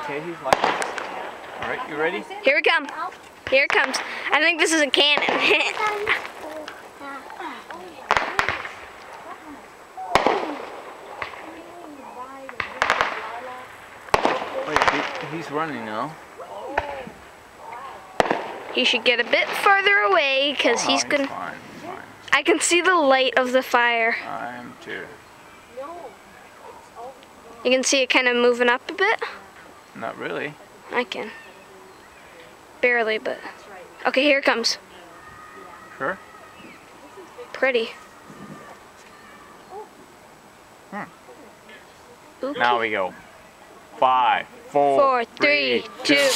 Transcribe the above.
Okay, he's like it. All right, you ready? Here we come. Here it comes. I think this is a cannon. Wait, he's running now. He should get a bit farther away because he's gonna. Fine, fine. I can see the light of the fire. I am too. You can see it kind of moving up a bit. Not really. I can. Barely, but. Okay, here it comes. Sure. Pretty. Now we go. 5, 4, 4, 3, 2.